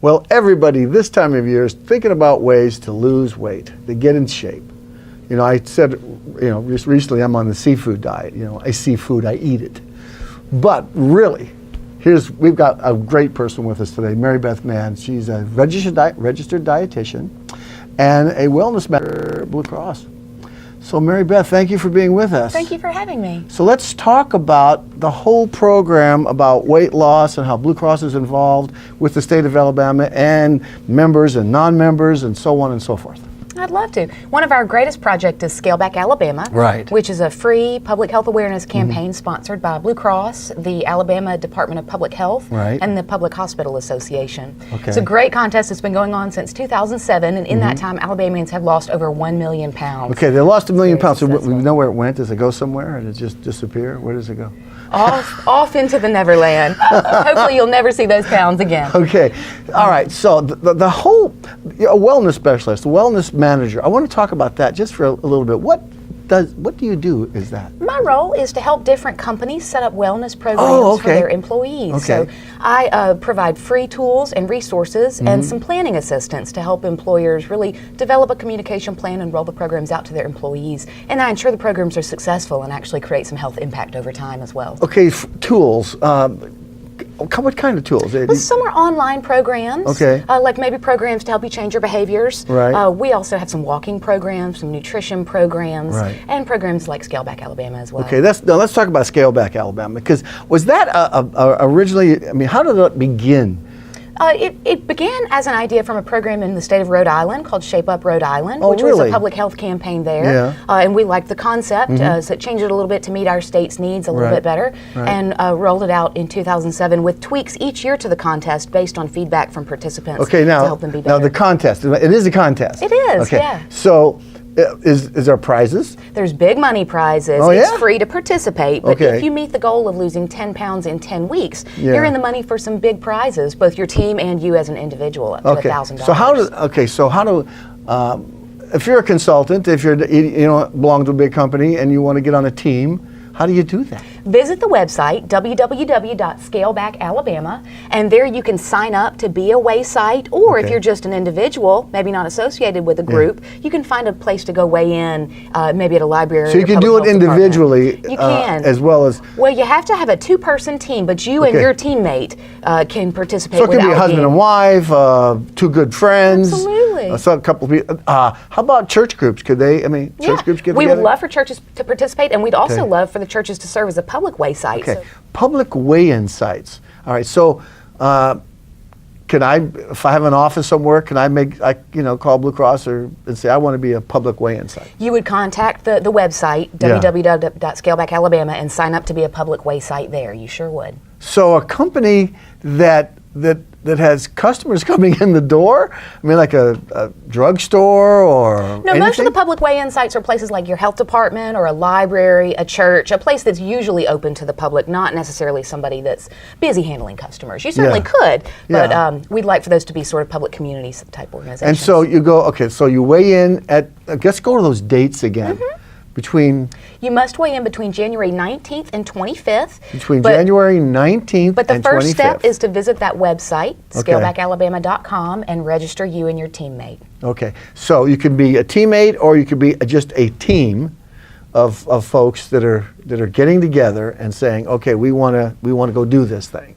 Well, everybody this time of year is thinking about ways to lose weight, to get in shape. You know, I said, just recently I'm on the seafood diet. You know, I see food, I eat it. But really, we've got a great person with us today, Mary Beth Mann. She's a registered dietitian and a wellness manager at Blue Cross. So Mary Beth, thank you for being with us. Thank you for having me. So let's talk about the whole program about weight loss and how Blue Cross is involved with the state of Alabama and members and non-members and so on and so forth. I'd love to. One of our greatest projects is Scale Back Alabama, right, which is a free public health awareness campaign sponsored by Blue Cross, the Alabama Department of Public Health, right, and the Public Hospital Association. Okay. It's a great contest that's been going on since 2007, and in that time, Alabamians have lost over 1 million pounds. Okay, they lost 1 million pounds. So we know where it went. Does it go somewhere, or does it just disappear? Where does it go? Off into the Neverland. Hopefully, you'll never see those pounds again. Okay, all right. So the whole a wellness specialist, a wellness manager. I want to talk about that just for a little bit. What do you do? Is that my role is to help different companies set up wellness programs for their employees. Okay. So I provide free tools and resources and some planning assistance to help employers really develop a communication plan and roll the programs out to their employees. And I ensure the programs are successful and actually create some health impact over time as well. Okay, tools. What kind of tools? Well, some are online programs, okay, like maybe programs to help you change your behaviors. Right. We also have some walking programs, some nutrition programs, right, and programs like Scale Back Alabama as well. Okay, let's talk about Scale Back Alabama, because was that originally, I mean, how did that begin? It began as an idea from a program in the state of Rhode Island called Shape Up Rhode Island, which really? was a public health campaign there. Yeah. And we liked the concept, so it changed it a little bit to meet our state's needs a little bit better, and rolled it out in 2007 with tweaks each year to the contest based on feedback from participants to help them be better. Now the contest, it is a contest. It is, okay. yeah. So is there prizes? There's big money prizes. Oh, yeah? It's free to participate, but okay, if you meet the goal of losing 10 pounds in 10 weeks, you're in the money for some big prizes, both your team and you as an individual, up to $1,000. So if you're a consultant, if you belong to a big company and you want to get on a team, how do you do that? Visit the website, www.scalebackalabama, and there you can sign up to be a weigh site, or if you're just an individual, maybe not associated with a group, you can find a place to go weigh in, maybe at a library. So you can do it individually, you can, as well as. Well, you have to have a 2-person team, but you and your teammate can participate. So it can be a husband and wife, 2 good friends. Absolutely. So a couple of people. How about church groups? Could they? I mean, church groups get we together? would love for churches to participate, and we'd also love for the churches to serve as a public weigh site. Okay, public weigh-in sites. All right, so can I, if I have an office somewhere, can I call Blue Cross and say I want to be a public weigh-in site? You would contact the website, www.scalebackalabama, and sign up to be a public weigh site there. You sure would. So a company that has customers coming in the door? I mean, like a drugstore or No, anything? most of the public weigh-in sites are places like your health department or a library, a church, a place that's usually open to the public, not necessarily somebody that's busy handling customers. You certainly could, but we'd like for those to be sort of public community type organizations. And so you go, so you weigh in at, let's go to those dates again. You must weigh in between January 19th and 25th. January 19th But the and first 25th. step is to visit that website, scalebackalabama.com, and register you and your teammate. Okay, so you can be a teammate or you could be just a team of folks that are getting together and saying, okay, we want to go do this thing.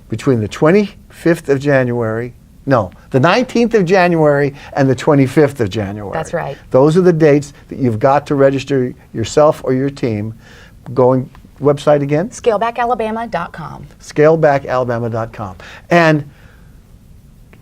Between the 25th of January, the 19th of January and the 25th of January. That's right. Those are the dates that you've got to register yourself or your team. Website again? Scalebackalabama.com. Scalebackalabama.com. And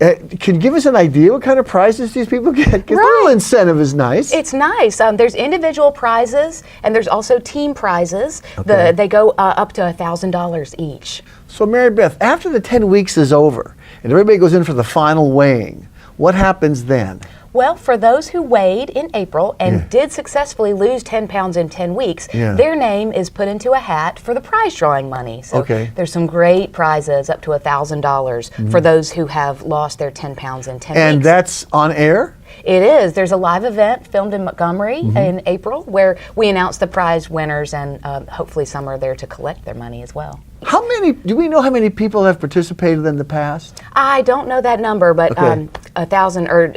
can you give us an idea what kind of prizes these people get? Because the little incentive is nice. It's nice. There's individual prizes and there's also team prizes. Okay. They go up to $1,000 each. So Mary Beth, after the 10 weeks is over and everybody goes in for the final weighing, what happens then? Well, for those who weighed in April and did successfully lose 10 pounds in 10 weeks, their name is put into a hat for the prize drawing money. So there's some great prizes up to $1,000 for those who have lost their 10 pounds in 10 weeks. And that's on air? It is. There's a live event filmed in Montgomery in April where we announce the prize winners, and hopefully some are there to collect their money as well. Do we know how many people have participated in the past? I don't know that number, but Okay. 1,000 or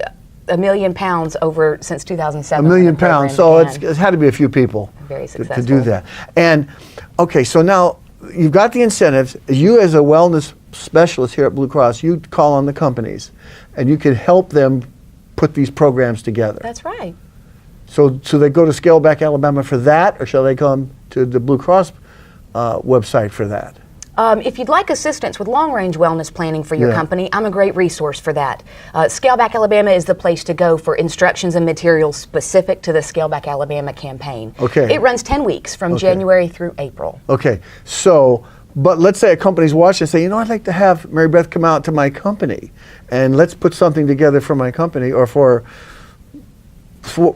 £1 million over since 2007. £1 million. when the program So began. it's had to be a few people Very to do successful. that. And okay, so now you've got the incentives. You as a wellness specialist here at Blue Cross, you call on the companies and you can help them put these programs together. That's right. So they go to Scaleback, Alabama for that, or shall they come to the Blue Cross website for that? If you'd like assistance with long-range wellness planning for your company, I'm a great resource for that. Scaleback Alabama is the place to go for instructions and materials specific to the Scaleback Alabama campaign. Okay. It runs 10 weeks from January through April. Okay, so, but let's say a company's watching and say, I'd like to have Mary Beth come out to my company and let's put something together for my company or for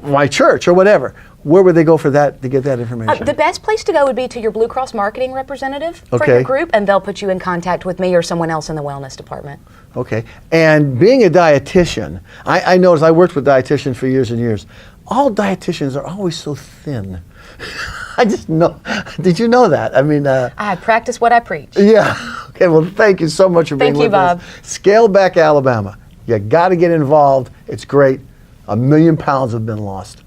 my church or whatever. Where would they go for that to get that information? The best place to go would be to your Blue Cross marketing representative for your group, and they'll put you in contact with me or someone else in the wellness department. Okay, and being a dietitian, I noticed, I worked with dietitians for years and years. All dietitians are always so thin. I just know. Did you know that? I mean, I practice what I preach. Yeah. Okay. Well, thank you so much for being with us. Thank you, Bob. Scaleback, Alabama. You got to get involved. It's great. £1 million have been lost.